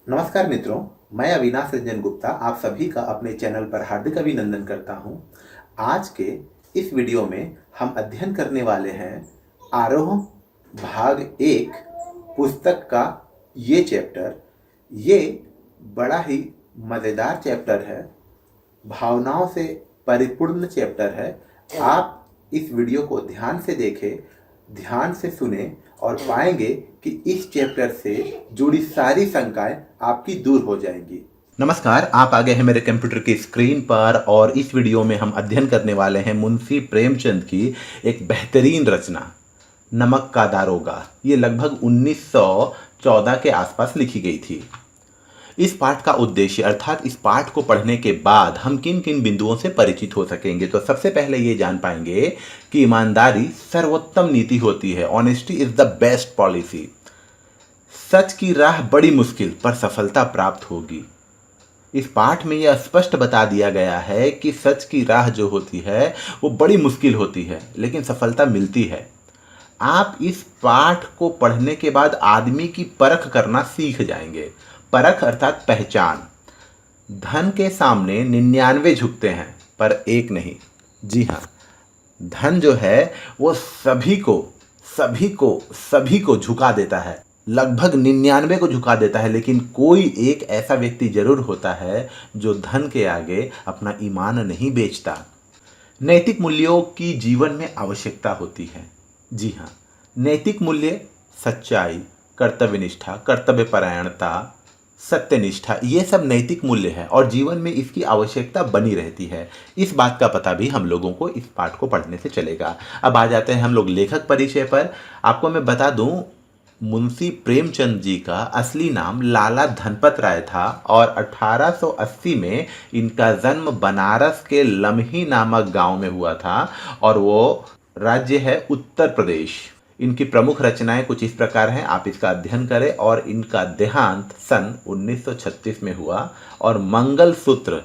नमस्कार मित्रों, मैं अविनाश रंजन गुप्ता आप सभी का अपने चैनल पर हार्दिक अभिनंदन करता हूं। आज के इस वीडियो में हम अध्ययन करने वाले हैं आरोह भाग 1 पुस्तक का ये चैप्टर। ये बड़ा ही मज़ेदार चैप्टर है, भावनाओं से परिपूर्ण चैप्टर है। आप इस वीडियो को ध्यान से देखें, ध्यान से सुने और पाएंगे कि इस चैप्टर से जुड़ी सारी शंकाएं आपकी दूर हो जाएंगी। नमस्कार, आप आ गए हैं मेरे कंप्यूटर की स्क्रीन पर और इस वीडियो में हम अध्ययन करने वाले हैं मुंशी प्रेमचंद की एक बेहतरीन रचना नमक का दारोगा। ये लगभग 1914 के आसपास लिखी गई थी। इस पाठ का उद्देश्य अर्थात इस पाठ को पढ़ने के बाद हम किन किन बिंदुओं से परिचित हो सकेंगे, तो सबसे पहले ये जान पाएंगे कि ईमानदारी सर्वोत्तम नीति होती है। Honesty is the best policy. सच की राह बड़ी मुश्किल पर सफलता प्राप्त होगी। इस पाठ में यह स्पष्ट बता दिया गया है कि सच की राह जो होती है वो बड़ी मुश्किल होती है, लेकिन सफलता मिलती है। आप इस पाठ को पढ़ने के बाद आदमी की परख करना सीख जाएंगे। परख अर्थात पहचान। धन के सामने 99 झुकते हैं पर एक नहीं। जी हाँ, धन जो है वो सभी को झुका देता है, लगभग 99 को झुका देता है, लेकिन कोई एक ऐसा व्यक्ति जरूर होता है जो धन के आगे अपना ईमान नहीं बेचता। नैतिक मूल्यों की जीवन में आवश्यकता होती है। जी हाँ, नैतिक मूल्य सच्चाई, कर्तव्यनिष्ठा, कर्तव्यपरायणता, सत्यनिष्ठा, ये सब नैतिक मूल्य है और जीवन में इसकी आवश्यकता बनी रहती है। इस बात का पता भी हम लोगों को इस पाठ को पढ़ने से चलेगा। अब आ जाते हैं हम लोग लेखक परिचय पर। आपको मैं बता दूं, मुंशी प्रेमचंद जी का असली नाम लाला धनपत राय था और 1880 में इनका जन्म बनारस के लम्ही नामक गांव में हुआ था और वो राज्य है उत्तर प्रदेश। इनकी प्रमुख रचनाएं कुछ इस प्रकार हैं, आप इसका अध्ययन करें। और इनका देहांत सन 1936 में हुआ और मंगलसूत्र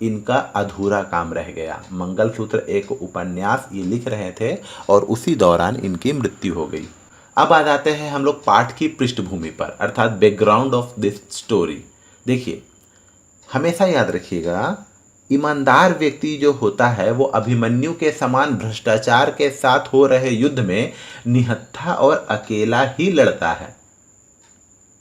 इनका अधूरा काम रह गया। मंगलसूत्र एक उपन्यास ये लिख रहे थे और उसी दौरान इनकी मृत्यु हो गई। अब आ जाते हैं हम लोग पाठ की पृष्ठभूमि पर अर्थात बैकग्राउंड ऑफ दिस स्टोरी। देखिए, हमेशा याद रखिएगा, ईमानदार व्यक्ति जो होता है वो अभिमन्यु के समान भ्रष्टाचार के साथ हो रहे युद्ध में निहत्था और अकेला ही लड़ता है।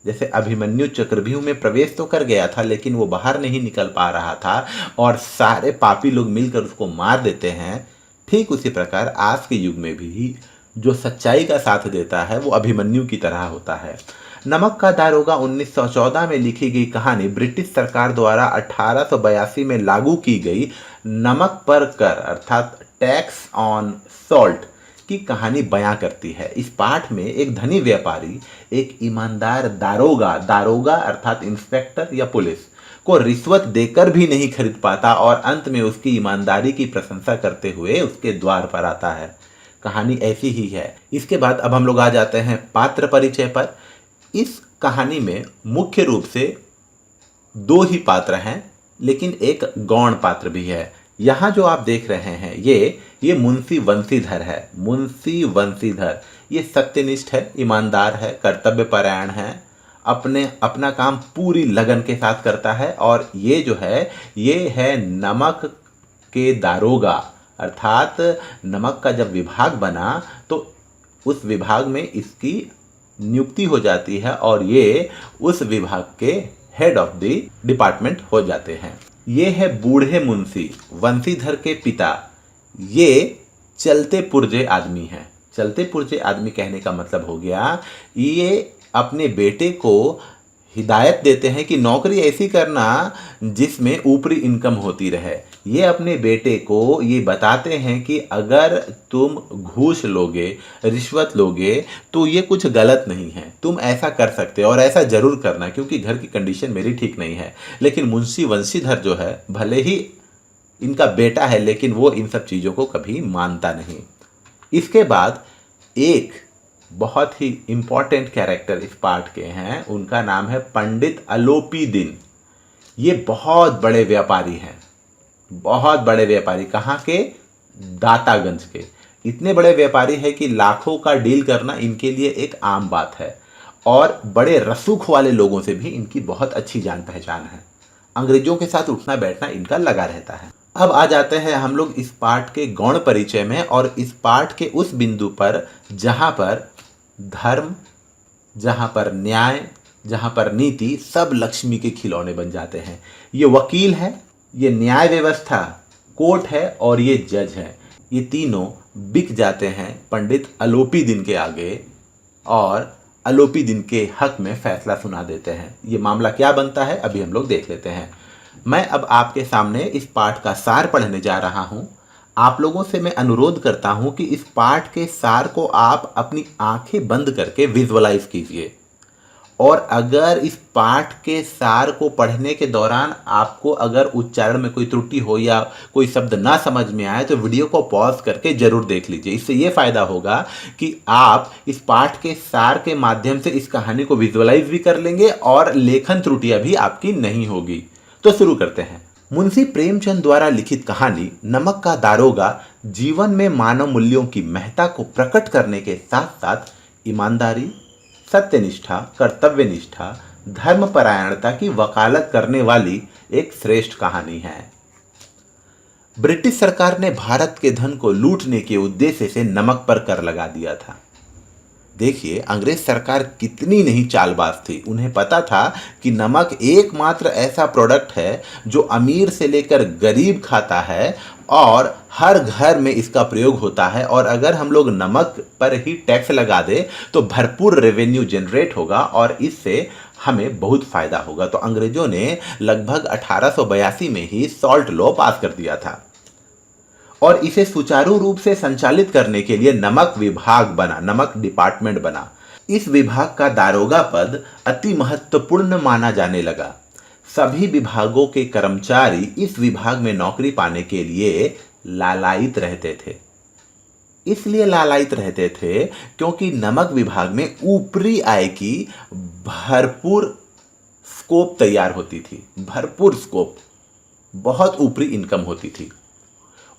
जैसे अभिमन्यु चक्रव्यूह में प्रवेश तो कर गया था लेकिन वो बाहर नहीं निकल पा रहा था और सारे पापी लोग मिलकर उसको मार देते हैं, ठीक उसी प्रकार आज के युग में भी जो सच्चाई का साथ देता है वो अभिमन्यु की तरह होता है। नमक का दारोगा 1914 में लिखी गई कहानी ब्रिटिश सरकार द्वारा 1882 में लागू की गई नमक पर कर अर्थात टैक्स ऑन सॉल्ट की कहानी बयां करती है। इस पाठ में एक धनी व्यापारी एक ईमानदार दारोगा अर्थात इंस्पेक्टर या पुलिस को रिश्वत देकर भी नहीं खरीद पाता और अंत में उसकी ईमानदारी की प्रशंसा करते हुए उसके द्वार पर आता है। कहानी ऐसी ही है। इसके बाद अब हम लोग आ जाते हैं पात्र परिचय पर। इस कहानी में मुख्य रूप से दो ही पात्र हैं, लेकिन एक गौण पात्र भी है। यहाँ जो आप देख रहे हैं ये मुंशी वंशीधर है। मुंशी वंशीधर ये सत्यनिष्ठ है, ईमानदार है, कर्तव्यपरायण है, अपना काम पूरी लगन के साथ करता है। और ये जो है ये है नमक के दारोगा अर्थात नमक का जब विभाग बना तो उस विभाग में इसकी नियुक्ति हो जाती है और ये उस विभाग के हेड ऑफ द डिपार्टमेंट हो जाते हैं। ये है बूढ़े मुंशी वंशीधर के पिता। ये चलते पुर्जे आदमी हैं। चलते पुर्जे आदमी कहने का मतलब हो गया ये अपने बेटे को हिदायत देते हैं कि नौकरी ऐसी करना जिसमें ऊपरी इनकम होती रहे। ये अपने बेटे को ये बताते हैं कि अगर तुम घूस लोगे, रिश्वत लोगे तो ये कुछ गलत नहीं है, तुम ऐसा कर सकते हो और ऐसा जरूर करना क्योंकि घर की कंडीशन मेरी ठीक नहीं है। लेकिन मुंशी वंशीधर जो है भले ही इनका बेटा है लेकिन वो इन सब चीज़ों को कभी मानता नहीं। इसके बाद एक बहुत ही इंपॉर्टेंट कैरेक्टर इस पाठ के हैं, उनका नाम है पंडित अलोपी दिन। ये बहुत बड़े व्यापारी हैं, बहुत बड़े व्यापारी। कहाँ के? दातागंज के। इतने बड़े व्यापारी है कि लाखों का डील करना इनके लिए एक आम बात है। और बड़े रसूख वाले लोगों से भी इनकी बहुत अच्छी जान पहचान है। अंग्रेजों के साथ उठना बैठना इनका लगा रहता है। अब आ जाते हैं हम लोग इस पाठ के गौण परिचय में और इस पाठ के उस बिंदु पर जहां पर धर्म, जहां पर न्याय, जहां पर नीति सब लक्ष्मी के खिलौने बन जाते हैं। ये वकील है, ये न्याय व्यवस्था कोर्ट है और ये जज है। ये तीनों बिक जाते हैं पंडित अलोपी दिन के आगे और अलोपी दिन के हक में फैसला सुना देते हैं। ये मामला क्या बनता है अभी हम लोग देख लेते हैं। मैं अब आपके सामने इस पाठ का सार पढ़ने जा रहा हूं। आप लोगों से मैं अनुरोध करता हूं कि इस पाठ के सार को आप अपनी आंखें बंद करके विजुअलाइज कीजिए और अगर इस पाठ के सार को पढ़ने के दौरान आपको अगर उच्चारण में कोई त्रुटि हो या कोई शब्द ना समझ में आए तो वीडियो को पॉज करके जरूर देख लीजिए। इससे ये फायदा होगा कि आप इस पाठ के सार के माध्यम से इस कहानी को विजुअलाइज भी कर लेंगे और लेखन त्रुटियां भी आपकी नहीं होगी। तो शुरू करते हैं। मुंशी प्रेमचंद द्वारा लिखित कहानी नमक का दारोगा जीवन में मानव मूल्यों की महत्ता को प्रकट करने के साथ साथ ईमानदारी, सत्यनिष्ठा, कर्तव्यनिष्ठा, धर्मपरायणता की वकालत करने वाली एक श्रेष्ठ कहानी है। ब्रिटिश सरकार ने भारत के धन को लूटने के उद्देश्य से नमक पर कर लगा दिया था। देखिए अंग्रेज सरकार कितनी नहीं चालबाज थी। उन्हें पता था कि नमक एकमात्र ऐसा प्रोडक्ट है जो अमीर से लेकर गरीब खाता है और हर घर में इसका प्रयोग होता है और अगर हम लोग नमक पर ही टैक्स लगा दे तो भरपूर रेवेन्यू जनरेट होगा और इससे हमें बहुत फायदा होगा। तो अंग्रेजों ने लगभग 1882 में ही सॉल्ट लॉ पास कर दिया था और इसे सुचारू रूप से संचालित करने के लिए नमक विभाग बना, नमक डिपार्टमेंट बना। इस विभाग का दारोगा पद अति महत्वपूर्ण माना जाने लगा। सभी विभागों के कर्मचारी इस विभाग में नौकरी पाने के लिए लालायित रहते थे। इसलिए लालायित रहते थे क्योंकि नमक विभाग में ऊपरी आय की भरपूर स्कोप तैयार होती थी। भरपूर स्कोप, बहुत ऊपरी इनकम होती थी।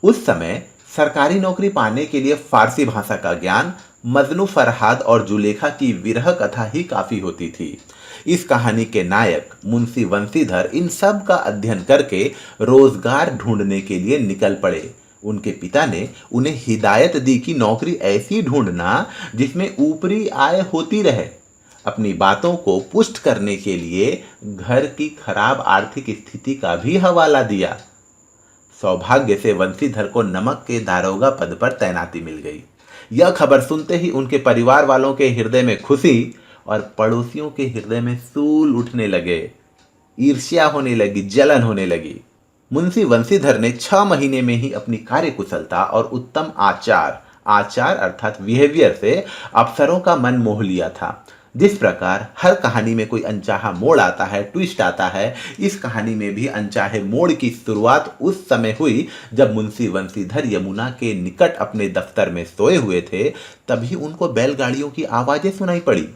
उस समय सरकारी नौकरी पाने के लिए फारसी भाषा का ज्ञान, मजनू फरहाद और जुलेखा की विरह कथा ही काफी होती थी। इस कहानी के नायक मुंशी वंशीधर इन सब का अध्ययन करके रोजगार ढूंढने के लिए निकल पड़े। उनके पिता ने उन्हें हिदायत दी कि नौकरी ऐसी ढूंढना जिसमें ऊपरी आय होती रहे। अपनी बातों को पुष्ट करने के लिए घर की खराब आर्थिक स्थिति का भी हवाला दिया। सौभाग्य से वंशीधर को नमक के दारोगा पद पर तैनाती मिल गई। यह खबर सुनते ही उनके परिवार वालों के हृदय में खुशी और पड़ोसियों के हृदय में सूल उठने लगे। ईर्ष्या होने लगी, जलन होने लगी। मुंशी वंशीधर ने 6 महीने में ही अपनी कार्यकुशलता और उत्तम आचार अर्थात बिहेवियर से अफसरों का मन मोह लिया था। जिस प्रकार हर कहानी में कोई अनचाहा मोड़ आता है, ट्विस्ट आता है, इस कहानी में भी अनचाहे मोड़ की शुरुआत उस समय हुई जब मुंशी वंशीधर यमुना के निकट अपने दफ्तर में सोए हुए थे। तभी उनको बैलगाड़ियों की आवाजें सुनाई पड़ी।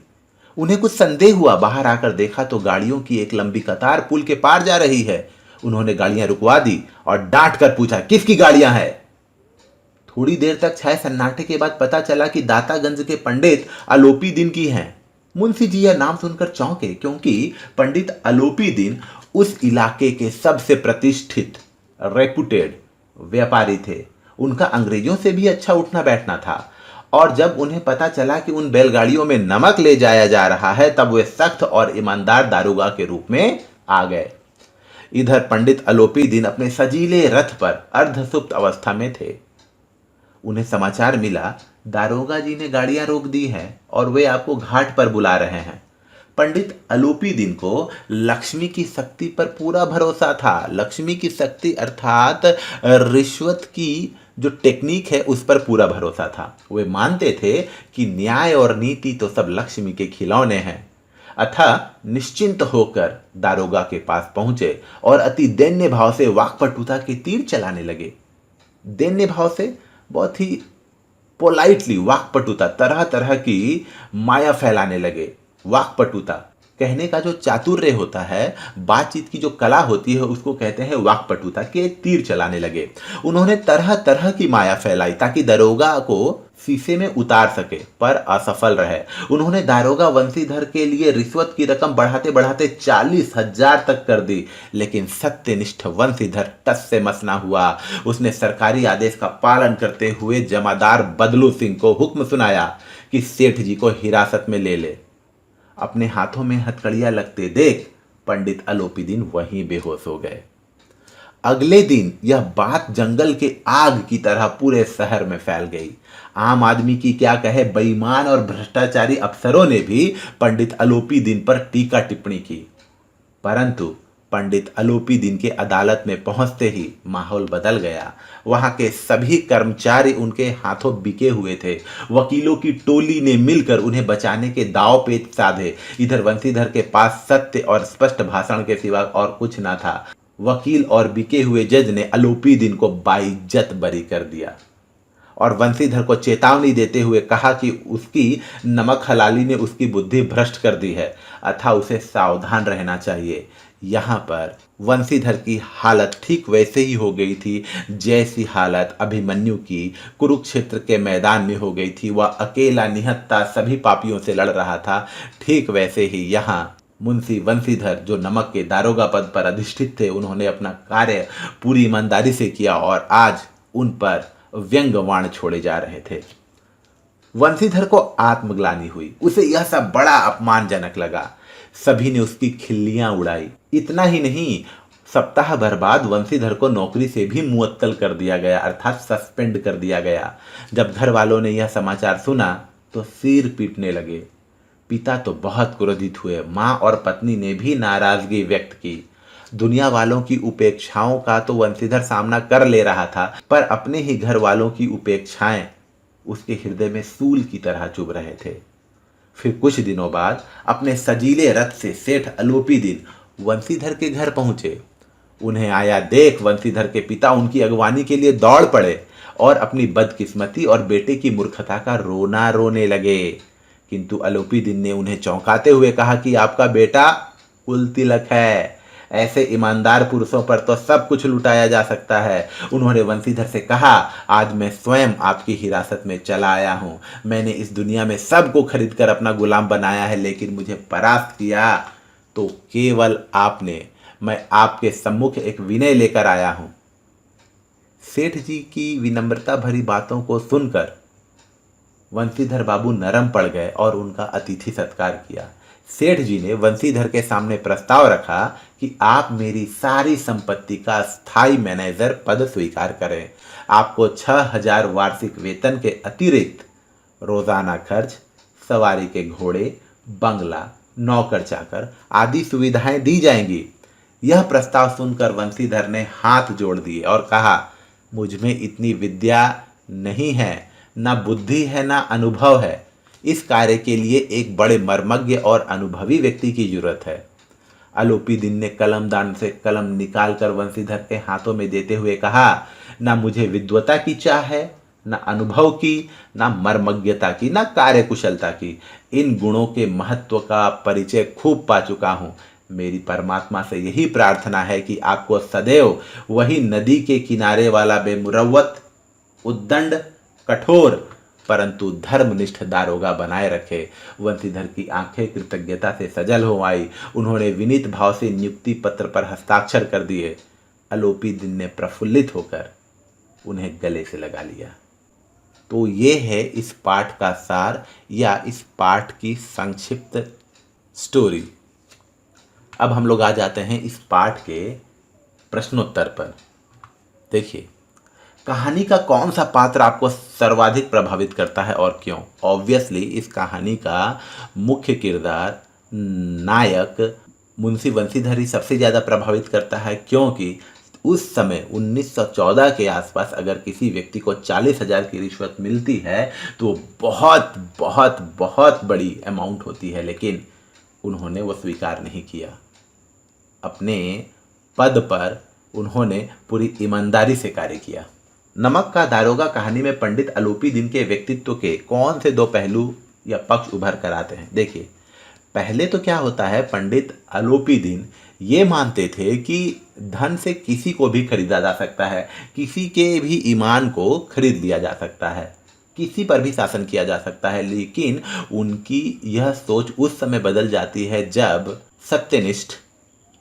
उन्हें कुछ संदेह हुआ। बाहर आकर देखा तो गाड़ियों की एक लंबी कतार पुल के पार जा रही है। उन्होंने गाड़ियां रुकवा दी और डांट कर पूछा, किसकी गाड़ियां हैं? थोड़ी देर तक छाए सन्नाटे के बाद पता चला कि दातागंज के पंडित अलोपी दिन की हैं। मुंशी जी यह नाम सुनकर चौंके क्योंकि पंडित अलोपी दिन उस इलाके के सबसे प्रतिष्ठित रेपुटेड व्यापारी थे। उनका अंग्रेजों से भी अच्छा उठना बैठना था और जब उन्हें पता चला कि उन बैलगाड़ियों में नमक ले जाया जा रहा है तब वे सख्त और ईमानदार दारोगा के रूप में आ गए। इधर पंडित अलोपी दिन अपने सजीले रथ पर अर्धसुप्त अवस्था में थे। उन्हें समाचार मिला दारोगा जी ने गाड़ियां रोक दी हैं और वे आपको घाट पर बुला रहे हैं। पंडित अलोपी दिन को लक्ष्मी की शक्ति पर पूरा भरोसा था। लक्ष्मी की शक्ति अर्थात रिश्वत की जो टेक्निक है उस पर पूरा भरोसा था। वे मानते थे कि न्याय और नीति तो सब लक्ष्मी के खिलौने हैं। अतः निश्चिंत होकर दारोगा के पास पहुंचे और अति दैन्य भाव से वाक्पटुता के तीर चलाने लगे। दैन्य भाव से बहुत ही पोलाइटली वाक्पटुता, तरह तरह की माया फैलाने लगे। वाक्पटुता कहने का जो चातुर्य होता है, बातचीत की जो कला होती है, उसको कहते हैं वाक्पटुता के तीर चलाने लगे। उन्होंने तरह तरह की माया फैलाई ताकि दरोगा को शीशे में उतार सके, पर असफल रहे। उन्होंने दारोगा वंशीधर के लिए रिश्वत की रकम बढ़ाते बढ़ाते 40,000 तक कर दी, लेकिन सत्यनिष्ठ वंशीधर टस से मस न हुआ। उसने सरकारी आदेश का पालन करते हुए जमादार बदलू सिंह को हुक्म सुनाया कि सेठ जी को हिरासत में ले ले। अपने हाथों में हथकड़ियां लगते देख पंडित अलोपीदीन वहीं बेहोश हो गए। अगले दिन यह बात जंगल के आग की तरह पूरे शहर में फैल गई। आम आदमी की क्या कहे, बेईमान और भ्रष्टाचारी अफसरों ने भी पंडित अलोपीदीन पर टीका टिप्पणी की। परंतु पंडित अलोपीदीन के अदालत में पहुंचते ही माहौल बदल गया। वहां के सभी कर्मचारी उनके हाथों बिके हुए थे। वकीलों की टोली ने मिलकर उन्हें बचाने के दांव पेच साधे। इधर वंशीधर के पास सत्य और स्पष्ट भाषण के सिवा और कुछ न था। वकील और बिके हुए जज ने अलोपीदीन को बाइज्जत बरी कर दिया और वंशीधर को चेतावनी देते हुए कहा कि उसकी नमक हलाली ने उसकी बुद्धि भ्रष्ट कर दी है, अतः उसे सावधान रहना चाहिए। यहाँ पर वंशीधर की हालत ठीक वैसे ही हो गई थी जैसी हालत अभिमन्यु की कुरुक्षेत्र के मैदान में हो गई थी। वह अकेला निहत्था सभी पापियों से लड़ रहा था। ठीक वैसे ही यहाँ मुंशी वंशीधर, जो नमक के दारोगा पद पर अधिष्ठित थे, उन्होंने अपना कार्य पूरी ईमानदारी से किया और आज उन पर व्यंग्यवाण छोड़े जा रहे थे। वंशीधर को आत्मग्लानि हुई। उसे यह सब बड़ा अपमानजनक लगा। सभी ने उसकी खिल्लियां उड़ाई। इतना ही नहीं, सप्ताह भर बाद वंशीधर को नौकरी से भी मुअत्तल कर दिया गया, अर्थात सस्पेंड कर दिया गया। जब घर वालों ने यह समाचार सुना तो सिर पीटने लगे। पिता तो बहुत क्रोधित हुए। माँ और पत्नी ने भी नाराजगी व्यक्त की। दुनिया वालों की उपेक्षाओं का तो वंशीधर सामना कर ले रहा था, पर अपने ही घर वालों की उपेक्षाएं उसके हृदय में सूल की तरह चुभ रहे थे। फिर कुछ दिनों बाद अपने सजीले रथ से सेठ अलोपीदीन वंशीधर के घर पहुंचे। उन्हें आया देख वंशीधर के पिता उनकी अगवानी के लिए दौड़ पड़े और अपनी बदकिस्मती और बेटे की मूर्खता का रोना रोने लगे। किंतु अलोपीदीन ने उन्हें चौंकाते हुए कहा कि आपका बेटा कुल तिलक है। ऐसे ईमानदार पुरुषों पर तो सब कुछ लुटाया जा सकता है। उन्होंने वंशीधर से कहा, आज मैं स्वयं आपकी हिरासत में चला आया हूं। मैंने इस दुनिया में सबको खरीद कर अपना गुलाम बनाया है, लेकिन मुझे परास्त किया तो केवल आपने। मैं आपके सम्मुख एक विनय लेकर आया हूं। सेठ जी की विनम्रता भरी बातों को सुनकर वंशीधर बाबू नरम पड़ गए और उनका अतिथि सत्कार किया। सेठ जी ने वंशीधर के सामने प्रस्ताव रखा कि आप मेरी सारी संपत्ति का स्थायी मैनेजर पद स्वीकार करें। आपको 6,000 वार्षिक वेतन के अतिरिक्त रोजाना खर्च, सवारी के घोड़े, बंगला, नौकर चाकर आदि सुविधाएं दी जाएंगी। यह प्रस्ताव सुनकर वंशीधर ने हाथ जोड़ दिए और कहा, मुझ में इतनी विद्या नहीं है, ना बुद्धि है, ना अनुभव है। इस कार्य के लिए एक बड़े मर्मज्ञ और अनुभवी व्यक्ति की जरूरत है। अलोपीदीन ने कलमदान से कलम निकालकर वंशीधर के हाथों में देते हुए कहा, ना मुझे विद्वता की चाह है, ना अनुभव की, ना मर्मज्ञता की, ना कार्यकुशलता की। इन गुणों के महत्व का परिचय खूब पा चुका हूं। मेरी परमात्मा से यही प्रार्थना है कि आपको सदैव वही नदी के किनारे वाला बेमुरव्वत, उद्दंड, कठोर परंतु धर्मनिष्ठ दारोगा बनाए रखे। वंशीधर की आंखें कृतज्ञता से सजल हो आई। उन्होंने विनीत भाव से नियुक्ति पत्र पर हस्ताक्षर कर दिए। अलोपीदीन ने प्रफुल्लित होकर उन्हें गले से लगा लिया। तो ये है इस पाठ का सार या इस पाठ की संक्षिप्त स्टोरी। अब हम लोग आ जाते हैं इस पाठ के प्रश्नोत्तर पर। देखिए, कहानी का कौन सा पात्र आपको सर्वाधिक प्रभावित करता है और क्यों? ऑब्वियसली इस कहानी का मुख्य किरदार, नायक मुंशी वंशीधर ही सबसे ज़्यादा प्रभावित करता है, क्योंकि उस समय 1914 के आसपास अगर किसी व्यक्ति को 40,000 की रिश्वत मिलती है तो बहुत बहुत बहुत बड़ी अमाउंट होती है, लेकिन उन्होंने वो स्वीकार नहीं किया। अपने पद पर उन्होंने पूरी ईमानदारी से कार्य किया। नमक का दारोगा कहानी में पंडित अलोपीदीन के व्यक्तित्व के कौन से दो पहलू या पक्ष उभर कर आते हैं? देखिए, पहले तो क्या होता है, पंडित अलोपीदीन ये मानते थे कि धन से किसी को भी खरीदा जा सकता है, किसी के भी ईमान को खरीद लिया जा सकता है, किसी पर भी शासन किया जा सकता है। लेकिन उनकी यह सोच उस समय बदल जाती है जब सत्यनिष्ठ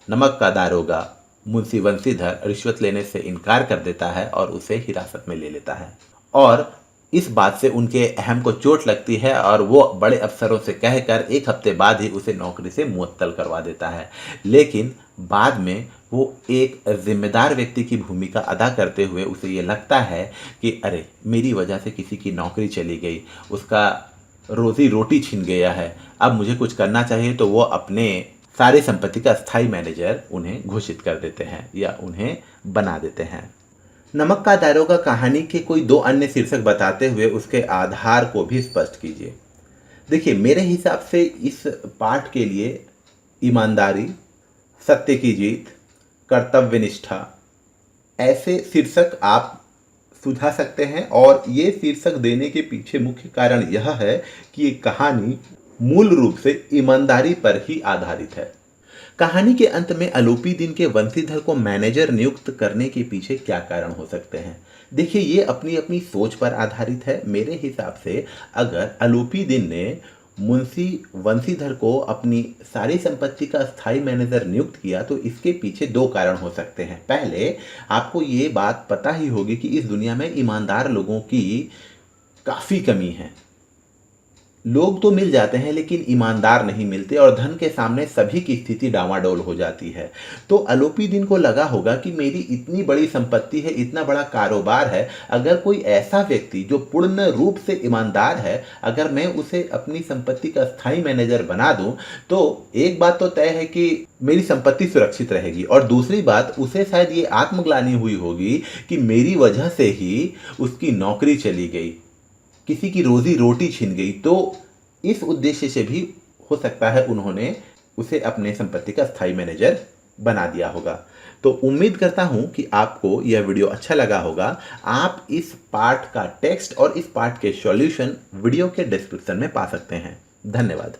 नमक का दारोगा मुंशी वंशीधर रिश्वत लेने से इनकार कर देता है और उसे हिरासत में ले लेता है। और इस बात से उनके अहम को चोट लगती है और वो बड़े अफसरों से कहकर एक हफ्ते बाद ही उसे नौकरी से मुअत्तल करवा देता है। लेकिन बाद में वो एक जिम्मेदार व्यक्ति की भूमिका अदा करते हुए उसे ये लगता है कि अरे मेरी वजह से किसी की नौकरी चली गई, उसका रोजी रोटी छिन गया है, अब मुझे कुछ करना चाहिए। तो वो अपने सारी संपत्ति का स्थायी मैनेजर उन्हें घोषित कर देते हैं या उन्हें बना देते हैं। नमक का दारोगा कहानी के कोई 2 अन्य शीर्षक बताते हुए उसके आधार को भी स्पष्ट कीजिए। देखिए, मेरे हिसाब से इस पाठ के लिए ईमानदारी, सत्य की जीत, कर्तव्य निष्ठा ऐसे शीर्षक आप सुझा सकते हैं। और ये शीर्षक देने के पीछे मुख्य कारण यह है कि ये कहानी मूल रूप से ईमानदारी पर ही आधारित है। कहानी के अंत में अलोपीदीन के वंशीधर को मैनेजर नियुक्त करने के पीछे क्या कारण हो सकते हैं? देखिए, ये अपनी अपनी सोच पर आधारित है। मेरे हिसाब से अगर अलोपीदीन ने मुंशी वंशीधर को अपनी सारी संपत्ति का स्थायी मैनेजर नियुक्त किया तो इसके पीछे 2 कारण हो सकते हैं। पहले, आपको ये बात पता ही होगी कि इस दुनिया में ईमानदार लोगों की काफ़ी कमी है। लोग तो मिल जाते हैं लेकिन ईमानदार नहीं मिलते और धन के सामने सभी की स्थिति डामाडोल हो जाती है। तो अलोपीदीन को लगा होगा कि मेरी इतनी बड़ी संपत्ति है, इतना बड़ा कारोबार है, अगर कोई ऐसा व्यक्ति जो पूर्ण रूप से ईमानदार है, अगर मैं उसे अपनी संपत्ति का स्थायी मैनेजर बना दूं तो एक बात तो तय है कि मेरी संपत्ति सुरक्षित रहेगी, और दूसरी बात उसे शायद ये आत्मग्लानि हुई होगी कि मेरी वजह से ही उसकी नौकरी चली गई, किसी की रोजी रोटी छिन गई। तो इस उद्देश्य से भी हो सकता है उन्होंने उसे अपने संपत्ति का स्थायी मैनेजर बना दिया होगा। तो उम्मीद करता हूं कि आपको यह वीडियो अच्छा लगा होगा। आप इस पार्ट का टेक्स्ट और इस पार्ट के सॉल्यूशन वीडियो के डिस्क्रिप्शन में पा सकते हैं। धन्यवाद।